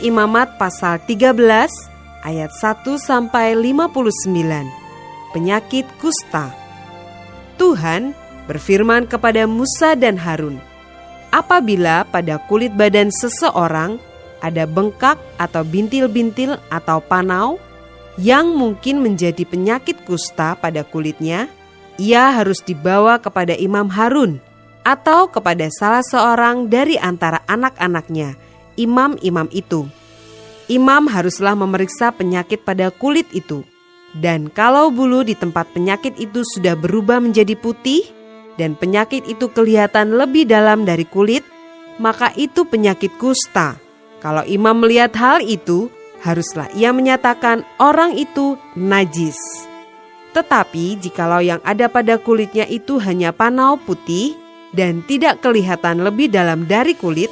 Imamat pasal 13 ayat 1 sampai 59. Penyakit kusta. Tuhan berfirman kepada Musa dan Harun, apabila pada kulit badan seseorang ada bengkak atau bintil-bintil atau panau yang mungkin menjadi penyakit kusta pada kulitnya, ia harus dibawa kepada Imam Harun atau kepada salah seorang dari antara anak-anaknya, imam-imam itu. Imam haruslah memeriksa penyakit pada kulit itu. Dan kalau bulu di tempat penyakit itu sudah berubah menjadi putih dan penyakit itu kelihatan lebih dalam dari kulit, maka itu penyakit kusta. Kalau imam melihat hal itu, haruslah ia menyatakan orang itu najis. Tetapi jikalau yang ada pada kulitnya itu hanya panau putih dan tidak kelihatan lebih dalam dari kulit,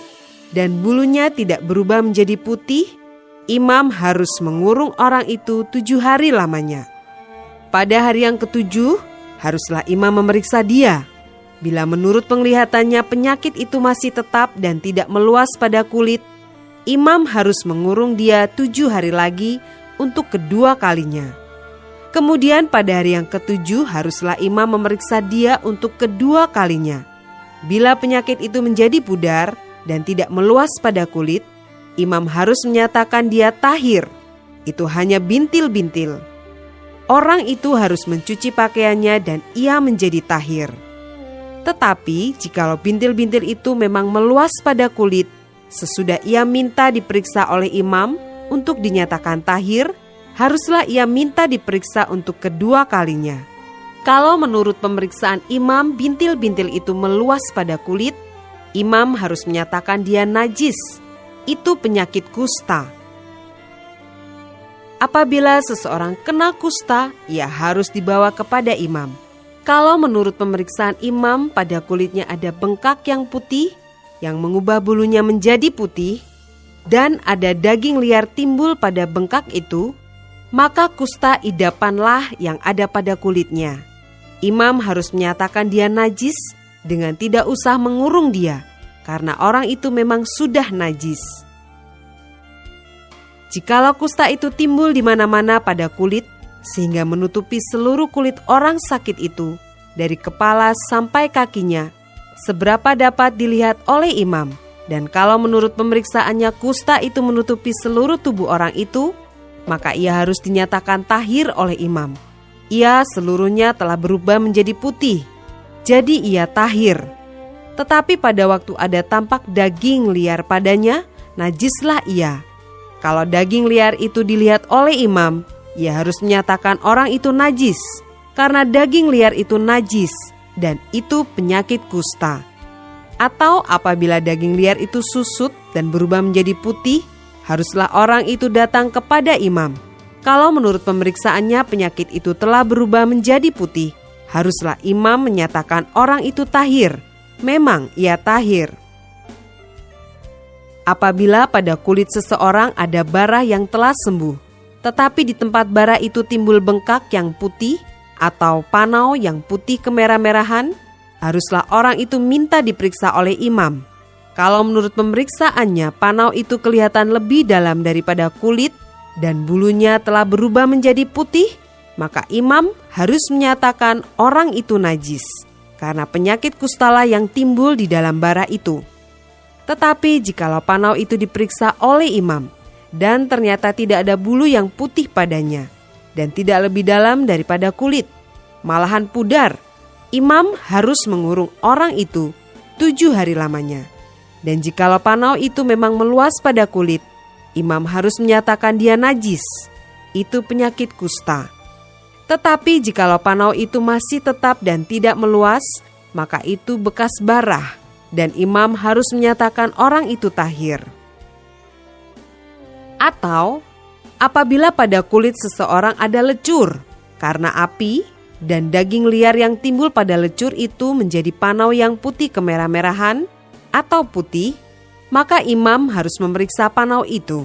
dan bulunya tidak berubah menjadi putih, imam harus mengurung orang itu 7 hari lamanya. Pada hari yang ke-7, haruslah imam memeriksa dia. Bila menurut penglihatannya penyakit itu masih tetap dan tidak meluas pada kulit, imam harus mengurung dia 7 hari lagi untuk kedua kalinya. Kemudian pada hari yang ke-7 haruslah imam memeriksa dia untuk kedua kalinya. Bila penyakit itu menjadi pudar dan tidak meluas pada kulit, imam harus menyatakan dia tahir. Itu hanya bintil-bintil. Orang itu harus mencuci pakaiannya dan ia menjadi tahir. Tetapi jikalau bintil-bintil itu memang meluas pada kulit, sesudah ia minta diperiksa oleh imam untuk dinyatakan tahir, haruslah ia minta diperiksa untuk kedua kalinya. Kalau menurut pemeriksaan imam bintil-bintil itu meluas pada kulit, imam harus menyatakan dia najis. Itu penyakit kusta. Apabila seseorang kena kusta, ia harus dibawa kepada imam. Kalau menurut pemeriksaan imam pada kulitnya ada bengkak yang putih, yang mengubah bulunya menjadi putih, dan ada daging liar timbul pada bengkak itu, maka kusta idapanlah yang ada pada kulitnya. Imam harus menyatakan dia najis dengan tidak usah mengurung dia, karena orang itu memang sudah najis. Jikalau kusta itu timbul di mana-mana pada kulit, sehingga menutupi seluruh kulit orang sakit itu, dari kepala sampai kakinya, seberapa dapat dilihat oleh imam. Dan kalau menurut pemeriksaannya kusta itu menutupi seluruh tubuh orang itu, maka ia harus dinyatakan tahir oleh imam. Ia seluruhnya telah berubah menjadi putih, jadi ia tahir. Tetapi pada waktu ada tampak daging liar padanya, najislah ia. Kalau daging liar itu dilihat oleh imam, ia harus menyatakan orang itu najis, karena daging liar itu najis, dan itu penyakit kusta. Atau apabila daging liar itu susut dan berubah menjadi putih, haruslah orang itu datang kepada imam. Kalau menurut pemeriksaannya penyakit itu telah berubah menjadi putih, haruslah imam menyatakan orang itu tahir. Memang ia tahir. Apabila pada kulit seseorang ada bara yang telah sembuh, tetapi di tempat bara itu timbul bengkak yang putih atau panau yang putih kemerah-merahan, haruslah orang itu minta diperiksa oleh imam. Kalau menurut pemeriksaannya panau itu kelihatan lebih dalam daripada kulit dan bulunya telah berubah menjadi putih, maka imam harus menyatakan orang itu najis, karena penyakit kustalah yang timbul di dalam bara itu. Tetapi jikalau panau itu diperiksa oleh imam, dan ternyata tidak ada bulu yang putih padanya, dan tidak lebih dalam daripada kulit, malahan pudar, imam harus mengurung orang itu 7 hari lamanya. Dan jikalau panau itu memang meluas pada kulit, imam harus menyatakan dia najis. Itu penyakit kusta. Tetapi jikalau panau itu masih tetap dan tidak meluas, maka itu bekas barah, dan imam harus menyatakan orang itu tahir. Atau apabila pada kulit seseorang ada lecur karena api, dan daging liar yang timbul pada lecur itu menjadi panau yang putih kemerah-merahan atau putih, maka imam harus memeriksa panau itu.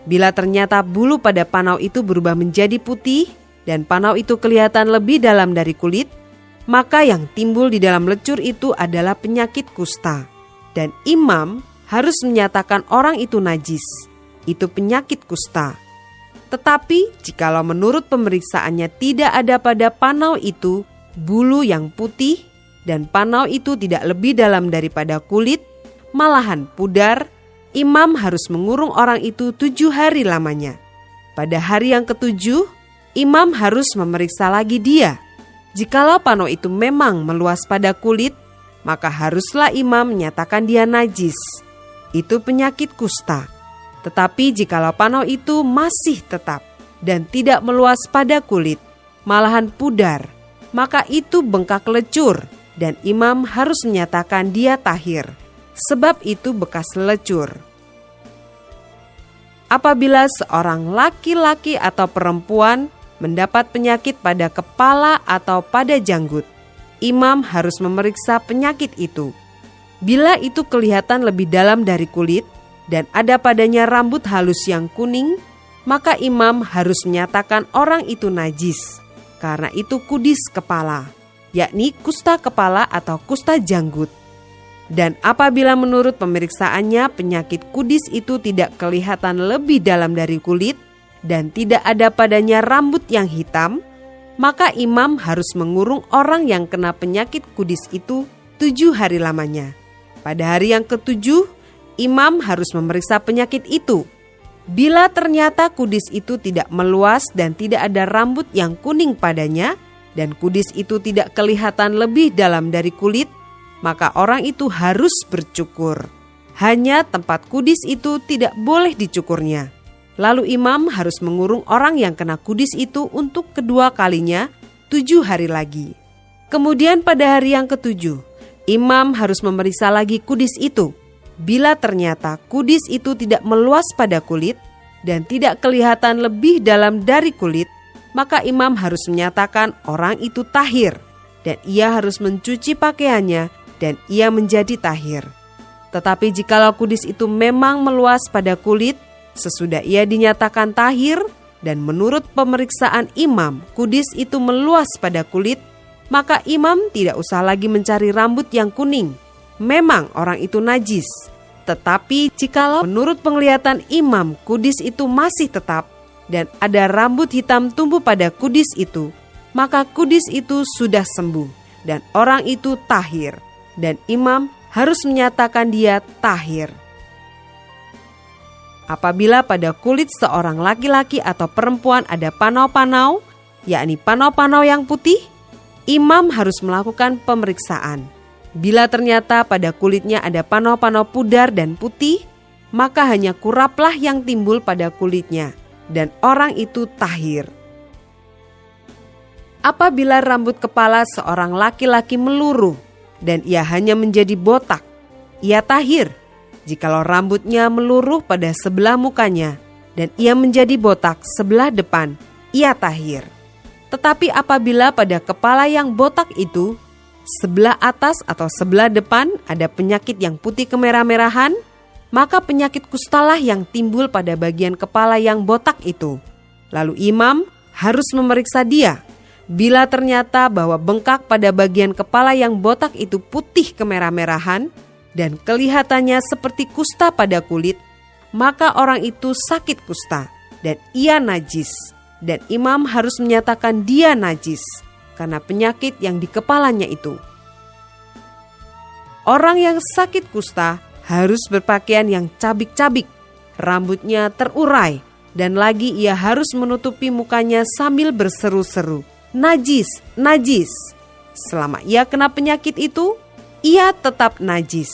Bila ternyata bulu pada panau itu berubah menjadi putih dan panau itu kelihatan lebih dalam dari kulit, maka yang timbul di dalam lecur itu adalah penyakit kusta. Dan imam harus menyatakan orang itu najis, itu penyakit kusta. Tetapi jikalau menurut pemeriksaannya tidak ada pada panau itu bulu yang putih, dan panau itu tidak lebih dalam daripada kulit, malahan pudar, imam harus mengurung orang itu 7 hari lamanya. Pada hari yang ke-7, imam harus memeriksa lagi dia. Jikalau panau itu memang meluas pada kulit, maka haruslah imam menyatakan dia najis. Itu penyakit kusta. Tetapi jikalau panau itu masih tetap dan tidak meluas pada kulit, malahan pudar, maka itu bengkak lecur dan imam harus menyatakan dia tahir, sebab itu bekas lecur. Apabila seorang laki-laki atau perempuan mendapat penyakit pada kepala atau pada janggut, imam harus memeriksa penyakit itu. Bila itu kelihatan lebih dalam dari kulit dan ada padanya rambut halus yang kuning, maka imam harus menyatakan orang itu najis, karena itu kudis kepala, yakni kusta kepala atau kusta janggut. Dan apabila menurut pemeriksaannya penyakit kudis itu tidak kelihatan lebih dalam dari kulit dan tidak ada padanya rambut yang hitam, maka imam harus mengurung orang yang kena penyakit kudis itu 7 hari lamanya. Pada hari yang ke-7, imam harus memeriksa penyakit itu. Bila ternyata kudis itu tidak meluas dan tidak ada rambut yang kuning padanya, dan kudis itu tidak kelihatan lebih dalam dari kulit, maka orang itu harus bercukur. Hanya tempat kudis itu tidak boleh dicukurnya. Lalu imam harus mengurung orang yang kena kudis itu untuk kedua kalinya 7 hari lagi. Kemudian pada hari yang ke-7, imam harus memeriksa lagi kudis itu. Bila ternyata kudis itu tidak meluas pada kulit dan tidak kelihatan lebih dalam dari kulit, maka imam harus menyatakan orang itu tahir dan ia harus mencuci pakaiannya dan ia menjadi tahir. Tetapi jikalau kudis itu memang meluas pada kulit, sesudah ia dinyatakan tahir dan menurut pemeriksaan imam kudis itu meluas pada kulit, maka imam tidak usah lagi mencari rambut yang kuning. Memang orang itu najis. Tetapi jikalau menurut penglihatan imam kudis itu masih tetap dan ada rambut hitam tumbuh pada kudis itu, maka kudis itu sudah sembuh dan orang itu tahir, dan imam harus menyatakan dia tahir. Apabila pada kulit seorang laki-laki atau perempuan ada panau-panau, yakni panau-panau yang putih, imam harus melakukan pemeriksaan. Bila ternyata pada kulitnya ada panau-panau pudar dan putih, maka hanya kuraplah yang timbul pada kulitnya, dan orang itu tahir. Apabila rambut kepala seorang laki-laki meluruh, dan ia hanya menjadi botak, ia tahir. Jikalau rambutnya meluruh pada sebelah mukanya dan ia menjadi botak sebelah depan, ia tahir. Tetapi apabila pada kepala yang botak itu, sebelah atas atau sebelah depan ada penyakit yang putih kemerah-merahan, maka penyakit kustalah yang timbul pada bagian kepala yang botak itu. Lalu imam harus memeriksa dia. Bila ternyata bahwa bengkak pada bagian kepala yang botak itu putih kemerah-merahan, dan kelihatannya seperti kusta pada kulit, maka orang itu sakit kusta dan ia najis, dan imam harus menyatakan dia najis karena penyakit yang di kepalanya itu. Orang yang sakit kusta harus berpakaian yang cabik-cabik, rambutnya terurai, dan lagi ia harus menutupi mukanya sambil berseru-seru, najis, najis. Selama ia kena penyakit itu, ia tetap najis.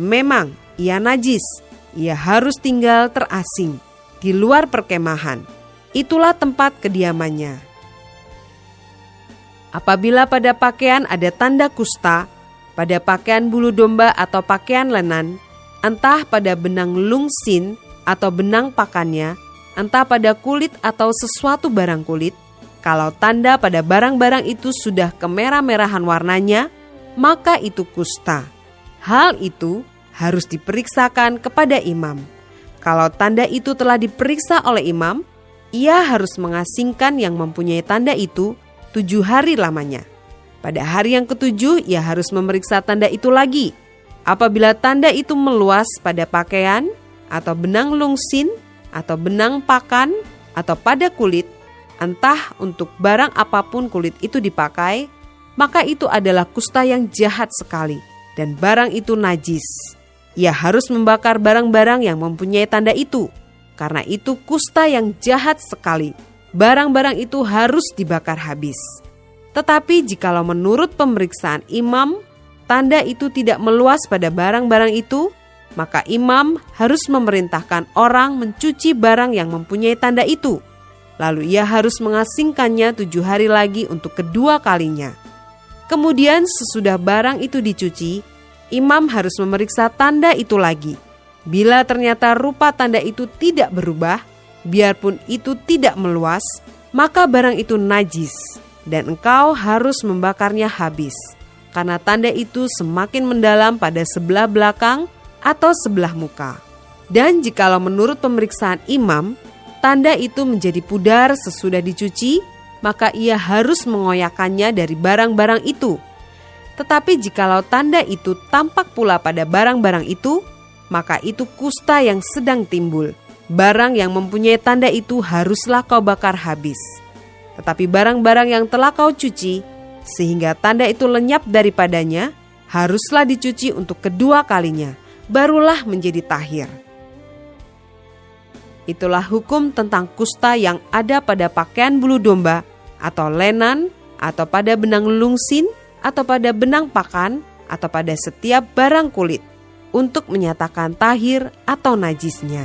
Memang ia najis. Ia harus tinggal terasing di luar perkemahan. Itulah tempat kediamannya. Apabila pada pakaian ada tanda kusta, pada pakaian bulu domba atau pakaian lenan, entah pada benang lungsin atau benang pakannya, entah pada kulit atau sesuatu barang kulit, kalau tanda pada barang-barang itu sudah kemerah-merahan warnanya, maka itu kusta. Hal itu harus diperiksakan kepada imam. Kalau tanda itu telah diperiksa oleh imam, ia harus mengasingkan yang mempunyai tanda itu 7 hari lamanya. Pada hari yang ke-7, ia harus memeriksa tanda itu lagi. Apabila tanda itu meluas pada pakaian atau benang lungsin atau benang pakan, atau pada kulit, entah untuk barang apapun kulit itu dipakai, maka itu adalah kusta yang jahat sekali, dan barang itu najis. Ia harus membakar barang-barang yang mempunyai tanda itu, karena itu kusta yang jahat sekali. Barang-barang itu harus dibakar habis. Tetapi jikalau menurut pemeriksaan imam, tanda itu tidak meluas pada barang-barang itu, maka imam harus memerintahkan orang mencuci barang yang mempunyai tanda itu. Lalu ia harus mengasingkannya 7 hari lagi untuk kedua kalinya. Kemudian sesudah barang itu dicuci, imam harus memeriksa tanda itu lagi. Bila ternyata rupa tanda itu tidak berubah, biarpun itu tidak meluas, maka barang itu najis, dan engkau harus membakarnya habis, karena tanda itu semakin mendalam pada sebelah belakang atau sebelah muka. Dan jikalau menurut pemeriksaan imam, tanda itu menjadi pudar sesudah dicuci, maka ia harus mengoyakkannya dari barang-barang itu. Tetapi jikalau tanda itu tampak pula pada barang-barang itu, maka itu kusta yang sedang timbul. Barang yang mempunyai tanda itu haruslah kau bakar habis. Tetapi barang-barang yang telah kau cuci, sehingga tanda itu lenyap daripadanya, haruslah dicuci untuk kedua kalinya, barulah menjadi tahir. Itulah hukum tentang kusta yang ada pada pakaian bulu domba, atau lenan, atau pada benang lungsin, atau pada benang pakan, atau pada setiap barang kulit, untuk menyatakan tahir atau najisnya.